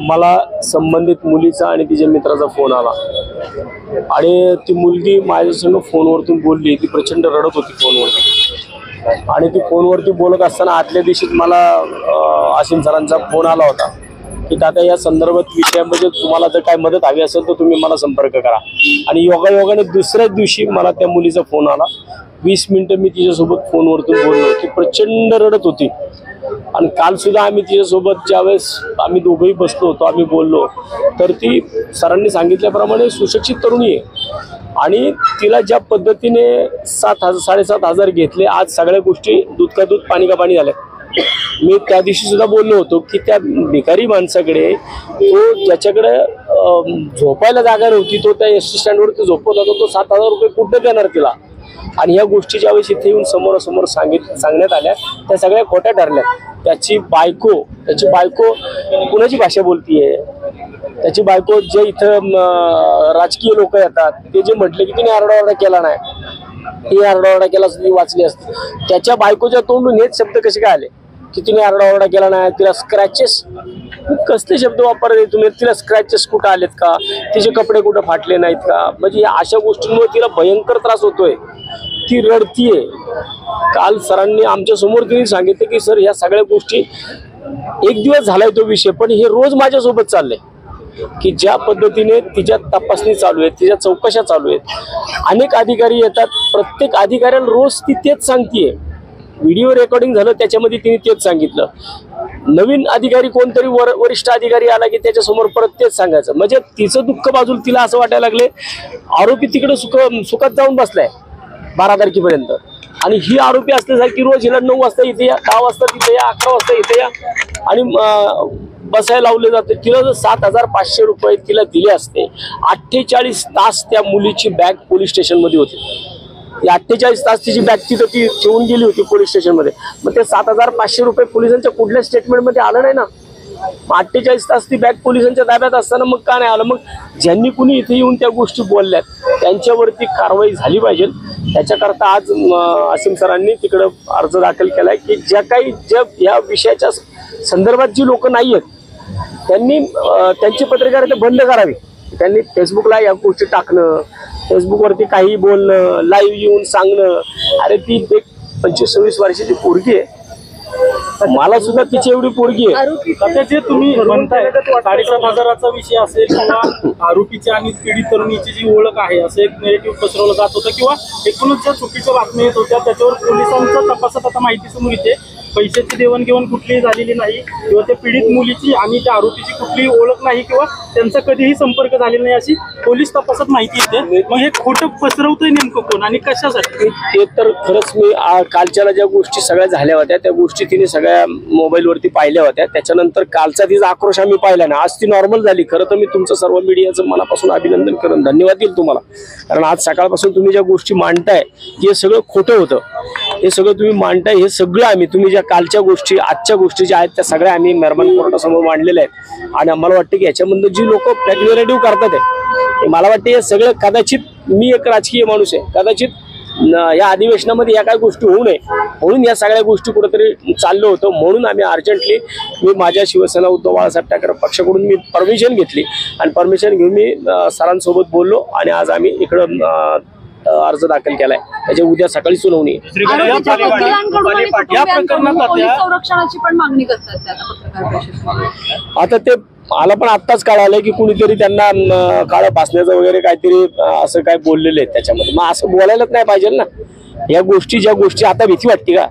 मला संबंधित मुलीचा आणि तिच्या मित्राचा फोन आला आणि ती मुलगी माझ्यासंग फोनवरतून बोलली। ती प्रचंड रडत होती फोनवरती आणि ती फोनवरती बोलत असताना आदल्या दिवशीच मला आसिम सरांचा फोन आला होता की दादा या संदर्भात विषयामध्ये तुम्हाला जर काय मदत हवी असेल तर तुम्ही मला संपर्क करा। आणि योगायोगाने दुसऱ्याच दिवशी मला त्या मुलीचा फोन आला। 20 मिनिटं मी तिच्यासोबत फोनवरतून बोललो। ती प्रचंड रडत होती आणि काल सुद्धा आम्ही तिच्यासोबत ज्यावेळेस आम्ही दोघंही बसलो होतो आम्ही बोललो तर ती सरांनी सांगितल्याप्रमाणे सुशिक्षित तरुणी आहे आणि तिला ज्या पद्धतीने 7,000-7,500 घेतले आज सगळ्या गोष्टी दूध का दूध पाणी का पाणी झाल्या। मी त्या दिवशी सुद्धा बोललो होतो की त्या भिकारी माणसाकडे तो ज्याच्याकडे झोपायला जागा नव्हती तो त्या एसटी स्टँडवरती झोपत होता तो 7,000 रुपये कुठं देणार तिला। आणि या गोष्टी ज्यावेळेस इथे येऊन समोरासमोर सांगण्यात आल्या त्या सगळ्या खोट्या ठरल्या। त्याची बायको कुणाची भाषा बोलतीये? त्याची बायको जे इथं राजकीय लोक येतात ते जे म्हटले की तिने आरडाओरडा केला नाही, ती आरडाओरडा केला असती वाचली असती। त्याच्या बायकोच्या तोंडून हेच शब्द कसे काय आले की तिने आरडाओरडा केला नाही, तिला स्क्रॅचेस कसले शब्द वापरले तुम्ही? तिला स्क्रॅचेस कुठं आलेत का? तिचे कपडे कुठं फाटले नाहीत का? म्हणजे या अशा गोष्टींमुळे तिला भयंकर त्रास होतोय, ती रडतीये। काल सरांनी आमच्या समोर तिने सांगितलं की सर या सगळ्या गोष्टी एक दिवस झालाय तो विषय पण हे रोज माझ्यासोबत चाललंय की ज्या पद्धतीने तिच्या तपासणी चालू आहे, तिच्या चौकशा चालू आहेत। अनेक अधिकारी येतात, प्रत्येक अधिकाऱ्याला रोज ती तेच सांगतीये। व्हिडिओ रेकॉर्डिंग झालं त्याच्यामध्ये तिने तेच सांगितलं। नवीन अधिकारी कोणतरी वरिष्ठ अधिकारी आला की त्याच्यासमोर परत तेच सांगायचं। म्हणजे तिचं दुःख बाजूला तिला असं वाटायला लागले आरोपी तिकडे सुखात जाऊन बसलाय 12 तारखेपर्यंत आणि ही आरोपी असल्यासारखी रोज हिला 9 वाजता इथे या, 10 वाजता तिथे या, 11 वाजता इथे या आणि बसायला लावले जाते। तिला जर 7,500 रुपये तिला दिले असते 48 तास त्या मुलीची बॅग पोलीस स्टेशन मध्ये होती। 48 तास तिची बॅग तिथं ती ठेवून गेली होती पोलीस स्टेशन मध्ये। मग ते 7,500 रुपये पोलिसांच्या कुठल्या स्टेटमेंट मध्ये आलं नाही ना। 48 तास ती बॅग पोलिसांच्या ताब्यात असताना मग का नाही आलं? मग ज्यांनी कुणी इथे येऊन त्या गोष्टी बोलल्यात त्यांच्यावरती कारवाई झाली पाहिजे। त्याच्याकरता आज आसिम सरांनी तिकडं अर्ज दाखल केलाय की या विषयाच्या संदर्भात जी लोक नाही आहेत त्यांची पत्रकारिता बंद करावी। त्यांनी फेसबुकला या गोष्टी टाकणं, फेसबुकवरती काही बोलणं, लाईव्ह येऊन सांगणं, अरे ती 25-26 वर्षाची पोरगी आहे, मला सुद्धा तिची एवढी पोरगी आहे। जे तुम्ही म्हणताय 7,500चा विषय असेल किंवा आरोपीची आणि पीडित तरुणीची जी ओळख आहे असं एक नेरेटिव्ह पसरवलं जात होतं किंवा एकूणच ज्या चुकीच्या बातम्या येत होत्या त्याच्यावर पोलिसांचा तपासात आता माहिती समोर येते पैशाची देवाणघेवाण कुठलीही झालेली नाही किंवा त्या पीडित मुलीची आणि त्या आरोपीची कुठलीही ओळख नाही किंवा त्यांचा कधीही संपर्क झालेला नाही अशी पोलीस तपासात माहिती येते। मग हे खोटं पसरवतंय नेमकं कोण आणि कशासाठी? ते तर खरंच मी कालच्या ज्या गोष्टी सगळ्या झाल्या होत्या त्या गोष्टी तिने सगळ्या मोबाईलवरती पाहिल्या होत्या। त्याच्यानंतर कालचा तिचा आक्रोश आम्ही पाहिला ना, आज ती नॉर्मल झाली। खरं तर मी तुमचं सर्व मीडियाचं मनापासून अभिनंदन करून धन्यवाद देईल तुम्हाला, कारण आज सकाळपासून तुम्ही ज्या गोष्टी मांडताय हे सगळं खोटं होतं, हे सगळं तुम्ही मांडताय हे सगळं आम्ही तुम्ही ज्या कालच्या गोष्टी आजच्या गोष्टी ज्या आहेत त्या सगळ्या आम्ही मेहरबान कोर्टासमोर मांडलेल्या आहेत। आणि आम्हाला वाटतं की याच्यामधून जी लोक फेक नॅरेटिव्ह करतात आहे मला वाटतं हे सगळं कदाचित मी एक राजकीय माणूस आहे, कदाचित या अधिवेशनामध्ये या काही गोष्टी होऊ नये म्हणून या सगळ्या गोष्टी कुठेतरी चाललं होतं। म्हणून आम्ही अर्जंटली मी माझ्या शिवसेना उद्धव बाळासाहेब ठाकरे पक्षाकडून मी परमिशन घेतली आणि परमिशन घेऊन मी सरांसोबत बोललो आणि आज आम्ही इकडं अर्ज दाखल केलाय। त्याच्या उद्या सकाळी सुनावणी या प्रकरणात संरक्षणाची पण मागणी करतात। आता ते मला पण आत्ताच कळालंय की कुणीतरी त्यांना काळं फासण्याचं वगैरे काहीतरी असं काय बोललेलं आहे त्याच्यामध्ये। मग असं बोलायलाच नाही पाहिजे ना। या गोष्टी ज्या गोष्टी आता भीती वाटते का?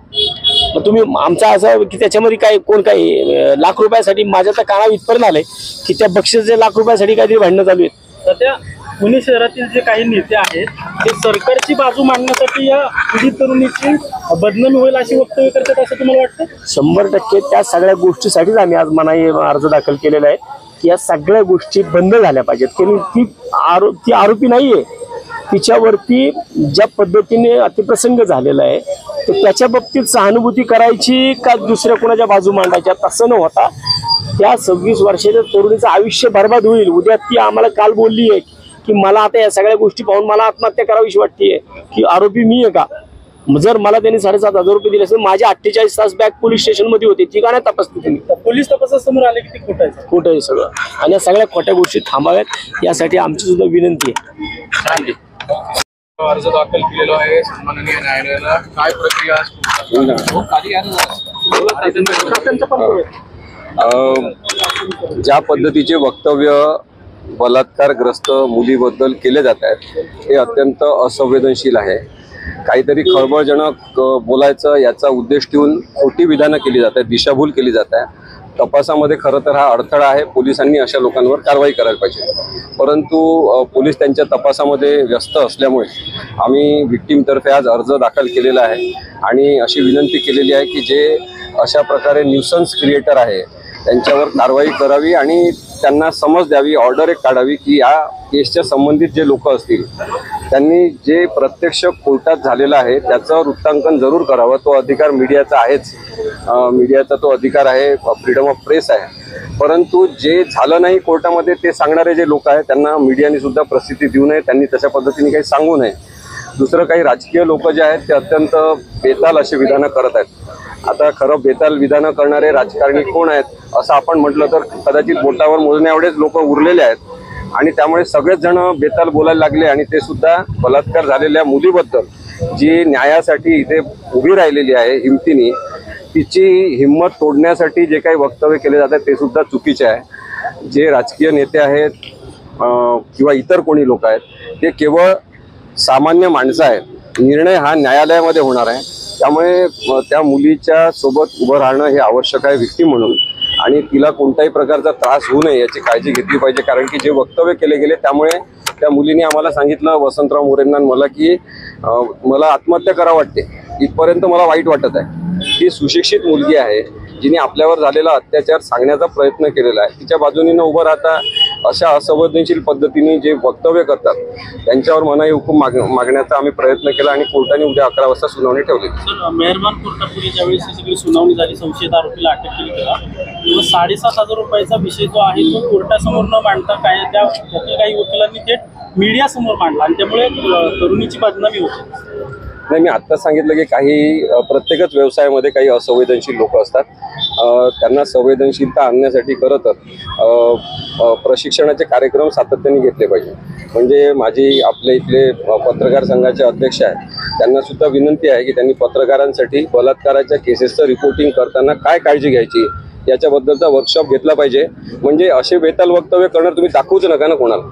मग तुम्ही आमचा असं की त्याच्यामध्ये काय कोण काही लाख रुपयासाठी माझ्या तर कानावर इथपर्यंत आलंय की त्या बक्षिसाच्या लाख रुपयासाठी काहीतरी भांडणं चालू आहेत। सध्या पुणे शहरातील जे काही नेते आहेत ते सरकारची बाजू मांडण्यासाठी या पीडित तरुणीची बदनामी होईल अशी वक्तव्य करतात असं तुम्हाला वाटतं? 100% त्या सगळ्या गोष्टीसाठीच आम्ही आज मनाई अर्ज दाखल केलेला आहे की या सगळ्या गोष्टी बंद झाल्या पाहिजेत। की ती आरोपी नाहीये, तिच्यावरती ज्या पद्धतीने अतिप्रसंग झालेला आहे तर त्याच्या बाबतीत सहानुभूती करायची का दुसऱ्या कोणाच्या बाजू मांडायच्या तसं न होता त्या 26 वर्षाच्या तरुणीचं आयुष्य बर्बाद होईल। उद्या ती आम्हाला काल बोलली आहे की मला आता या सगळ्या गोष्टी पाहून मला आत्महत्या करावीशी वाटतेय की आरोपी मी आहे का? जर मला त्यांनी 7,500 रुपये दिले असेल, माझे 48 तास बॅग पोलीस स्टेशन मध्ये होते, ती का नाही तपासली तुम्ही? पोलीस तपासासमोर आले की ते खोटं आहे. खोटं आहे सगळं, आणि या सगळ्या खोट्या गोष्टी थांबाव्यात यासाठी आमची सुद्धा विनंती आहे. अर्ज दाखल केलेला आहे सन्माननीय न्यायालयाला, काय प्रक्रिया ज्या पद्धतीचे वक्तव्य बलात्कारग्रस्त मुलीबद्दल केले जात आहेत हे अत्यंत असंवेदनशील आहे. काहीतरी खळबळजनक बोलायचं याचा उद्देश ठेवून खोटी विधानं केली जात आहेत, दिशाभूल केली जात आहे. तपासामध्ये खरं तर हा अडथळा आहे, पोलिसांनी अशा लोकांवर कारवाई करायला पाहिजे. परंतु पोलीस त्यांच्या तपासामध्ये व्यस्त असल्यामुळे आम्ही व्हिक्टीमतर्फे आज अर्ज दाखल केलेला आहे आणि अशी विनंती केलेली आहे की जे अशा प्रकारे न्यूसन्स क्रिएटर आहे त्यांच्यावर कारवाई करावी आणि त्यांना समज द्यावी, ऑर्डर एक काढावी की या केसच्या संबंधित जे लोक असतील त्यांनी जे प्रत्यक्ष कोर्टात झालेलं आहे त्याचं वृत्तांकन जरूर करावं. तो अधिकार मीडियाचा आहेच, मीडियाचा तो अधिकार आहे, फ्रीडम ऑफ प्रेस आहे. परंतु जे झालं नाही कोर्टामध्ये ते सांगणारे जे लोक आहेत त्यांना मीडियाने सुद्धा प्रसिद्धी देऊ नये, त्यांनी तशा पद्धतीने काही सांगू नये. दुसरं काही राजकीय लोक जे आहेत ते अत्यंत बेताल अशी विधानं करत आहेत. आता खरं बेताल विधानं करणारे राजकारणी कोण आहेत असं आपण म्हटलं तर कदाचित बोटावर मोजण्या एवढेच लोक उरलेले आहेत आणि त्यामुळे सगळेच जण बेताल बोलायला लागले आणि ते सुद्धा बलात्कार झालेल्या मुलीबद्दल जी न्यायासाठी इथे उभी राहिलेली आहे हिमतीने, तिची हिंमत तोडण्यासाठी जे काही वक्तव्य केले जातात ते सुद्धा चुकीचे आहे. जे राजकीय नेते आहेत किंवा इतर कोणी लोक आहेत ते केवळ सामान्य माणसं आहेत. निर्णय हा न्यायालयामध्ये होणार आहे, त्यामुळे त्या मुलीच्या सोबत उभं राहणं हे आवश्यक आहे व्हिक्टीम म्हणून, आणि तिला कोणत्याही प्रकारचा त्रास होऊ नये याची काळजी घेतली पाहिजे. कारण की जे वक्तव्य केले गेले त्यामुळे त्या मुलीने आम्हाला सांगितलं, वसंतराव मोरेंना मला, की मला आत्महत्या करावं वाटते, इथपर्यंत मला वाईट वाटत आहे. ही सुशिक्षित मुलगी आहे जिने आपल्यावर झालेला अत्याचार सांगण्याचा प्रयत्न केलेला आहे. तिच्या बाजूने न उभं राहता अशा असंवेदनशील पद्धतीने जे वक्तव्य करतात त्यांच्यावर मनाई हुकूम मागण्याचा आम्ही प्रयत्न केला आणि कोर्टाने उद्या 11 वाजता सुनावणी ठेवली. सर, मेहरबान कोर्टापुढे ज्यावेळेस ही सगळी सुनावणी झाली, संशयित आरोपीला अटक केली तेव्हा 7,500 रुपयाचा विषय जो आहे तो कोर्टासमोर न मांडता काय त्या काही वकिलांनी थेट मीडियासमोर मांडला आणि त्यामुळे तरुणीची बदनामी होते. नाही, मी आत्ताच सांगितलं की काही प्रत्येकच व्यवसायामध्ये काही असंवेदनशील लोक असतात. त्यांना संवेदनशीलता आणण्यासाठी खरं तर प्रशिक्षणाचे कार्यक्रम सातत्याने घेतले पाहिजे. म्हणजे माझी आपल्या इथले पत्रकार संघाचे अध्यक्ष आहेत त्यांना सुद्धा विनंती आहे की त्यांनी पत्रकारांसाठी बलात्काराच्या केसेसचं रिपोर्टिंग करताना काय काळजी घ्यायची याच्याबद्दलचा वर्कशॉप घेतला पाहिजे. म्हणजे असे बेताल वक्तव्य करणं तुम्ही दाखवूच नका ना कोणाला,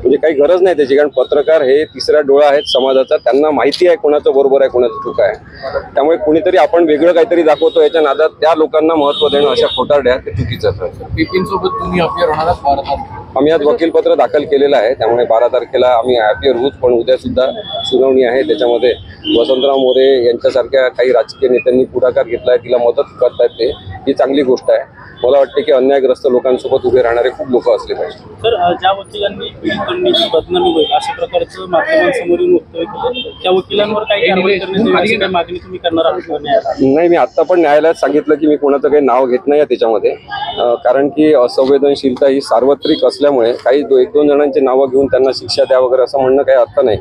म्हणजे काही गरज नाही त्याची. कारण पत्रकार हे तिसरा डोळा आहेत समाजाचा, त्यांना माहिती आहे कोणाचं बरोबर आहे कोणाचं चूक आहे. त्यामुळे कुणीतरी आपण वेगळं काहीतरी दाखवतो याच्या नादात त्या लोकांना महत्त्व देणं अशा खोटारड्या ते चुकीचं आहे. बिपिन सोबत तुम्ही अपियर होणार आहात 12 तारखेला? आम्ही आज वकीलपत्र दाखल केलेलं आहे, त्यामुळे 12 तारखेला आम्ही अपियर होऊच, पण उद्या सुद्धा सुनावणी आहे. त्याच्यामध्ये वसंतराव मोरे यांच्यासारख्या काही राजकीय नेत्यांनी पुढाकार घेतला आहे, तिला मदत करतायत ते, ही चांगली गोष्ट आहे. मला वाटते की अन्यायग्रस्त लोकांसोबत उभे राहणारे खूप लोक असले पाहिजे. तर ज्या वकिलांनी पीडित तरुणीची बदनामी होईल अशा प्रकारचं माध्यमांसमोर वक्तव्य केलं त्या वकिलांवर काही कारवाई करण्याची मागणी तुम्ही करणार आहात? नाही, मी आत्ता पण न्यायालयात सांगितलं की मी कोणाचं काही नाव घेत नाही त्याच्यामध्ये, कारण की असंवेदनशीलता ही सार्वत्रिक असल्यामुळे काही 1-2 जणांची नावं घेऊन त्यांना शिक्षा द्या वगैरे असं म्हणणं काही अर्थ नाही.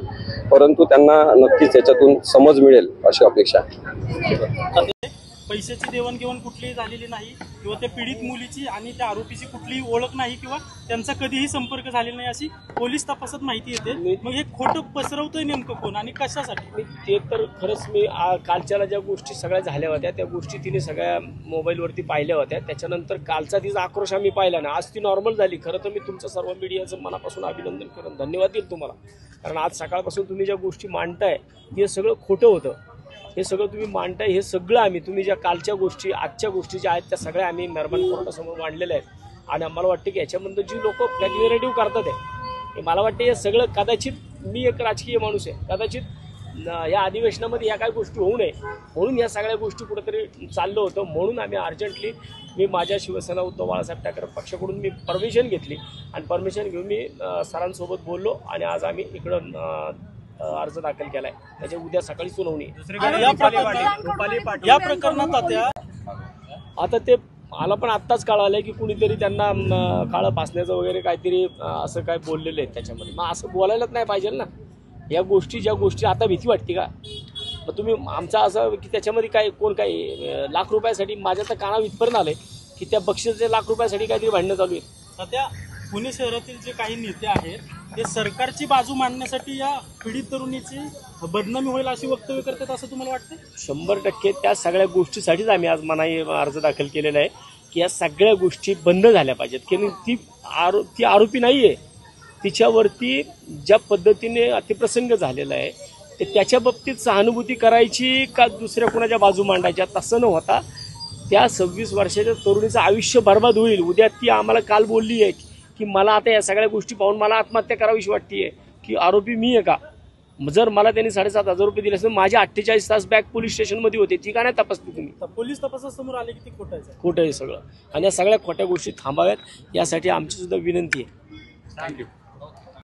परंतु त्यांना नक्कीच याच्यातून समज मिळेल अशी अपेक्षा आहे. पैशाची देवाणघेवाण कुठलीही झालेली नाही किंवा त्या पीडित मुलीची आणि त्या आरोपीची कुठलीही ओळख नाही किंवा त्यांचा कधीही संपर्क झालेला नाही अशी पोलीस तपासात माहिती येते. मग हे खोटं पसरवतंय नेमकं कोण आणि कशासाठी? ते तर खरंच मी कालच्याला ज्या गोष्टी सगळ्या झाल्या होत्या त्या गोष्टी तिने सगळ्या मोबाईलवरती पाहिल्या होत्या. त्याच्यानंतर कालचा तिचा आक्रोश आम्ही पाहिला ना, आज ती नॉर्मल झाली. खरं तर मी तुमचं सर्व मीडियाचं मनापासून अभिनंदन करेन, धन्यवाद देईल तुम्हाला. कारण आज सकाळपासून तुम्ही ज्या गोष्टी मांडताय हे सगळं खोटं होतं. हे सगळं तुम्ही मांडताय, हे सगळं आम्ही तुम्ही ज्या कालच्या गोष्टी आजच्या गोष्टी ज्या आहेत त्या सगळ्या आम्ही मेहरबान कोर्टासमोर मांडलेल्या आहेत. आणि आम्हाला वाटतं की याच्यामध्ये जी लोक नॅरेटिव्ह करतात आहे, मला वाटतं हे सगळं कदाचित, मी एक राजकीय माणूस आहे, कदाचित या अधिवेशनामध्ये या काही गोष्टी होऊ नये म्हणून या सगळ्या गोष्टी कुठेतरी चाललं होतं. म्हणून आम्ही अर्जंटली मी माझ्या शिवसेना उद्धव बाळासाहेब ठाकरे पक्षाकडून मी परमिशन घेतली आणि परमिशन घेऊन मी सरांसोबत बोललो आणि आज आम्ही इकडं अर्ज दाखल केलाय. त्याच्या उद्या सकाळी सुनावणी. या प्रकरणात आता ते मला पण आत्ताच कळालंय की कुणीतरी त्यांना काळं फासण्याचं वगैरे काहीतरी असं काय बोललेलं आहे त्याच्यामध्ये. मग असं बोलायलाच नाही पाहिजे ना. या गोष्टी ज्या गोष्टी आता भीती वाटते का? मग तुम्ही आमचा असं की त्याच्यामध्ये काय कोण काय लाख रुपयासाठी माझ्या तर कानावर इथपर्यंत आलंय की त्या बक्षिसाचे लाख रुपयासाठी काहीतरी भांडणं चालू आहेत. सध्या पुणे शहरातील जे काही नेते आहेत ते सरकारची बाजू मांडण्यासाठी या पीडित तरुणीची बदनामी होईल अशी वक्तव्य करतात असं तुम्हाला वाटतं? 100% त्या सगळ्या गोष्टीसाठीच आम्ही आज मनाई अर्ज दाखल केलेला आहे की या सगळ्या गोष्टी बंद झाल्या पाहिजेत. की ती आरोपी नाही आहे, तिच्यावरती ज्या पद्धतीने अतिप्रसंग झालेला आहे ते त्याच्या बाबतीत सहानुभूती करायची का दुसऱ्या कोणाच्या बाजू मांडायच्या तसं न होता त्या 26 वर्षाच्या तरुणीचं आयुष्य बर्बाद होईल. उद्या ती आम्हाला काल बोलली आहे की मला आता या सगळ्या गोष्टी पाहून मला आत्महत्या करावीशी वाटते की आरोपी मी आहे का. जर मला त्यांनी 7,500 रुपये दिले असते माझे 48 तास बॅक पोलीस स्टेशनमध्ये होते, ती का नाही तपासली तुम्ही? पोलीस तपासासमोर आले की ते खोटं आहे. खोटं आहे सगळं आणि या सगळ्या खोट्या गोष्टी थांबाव्यात यासाठी आमची सुद्धा विनंती आहे. थँक्यू.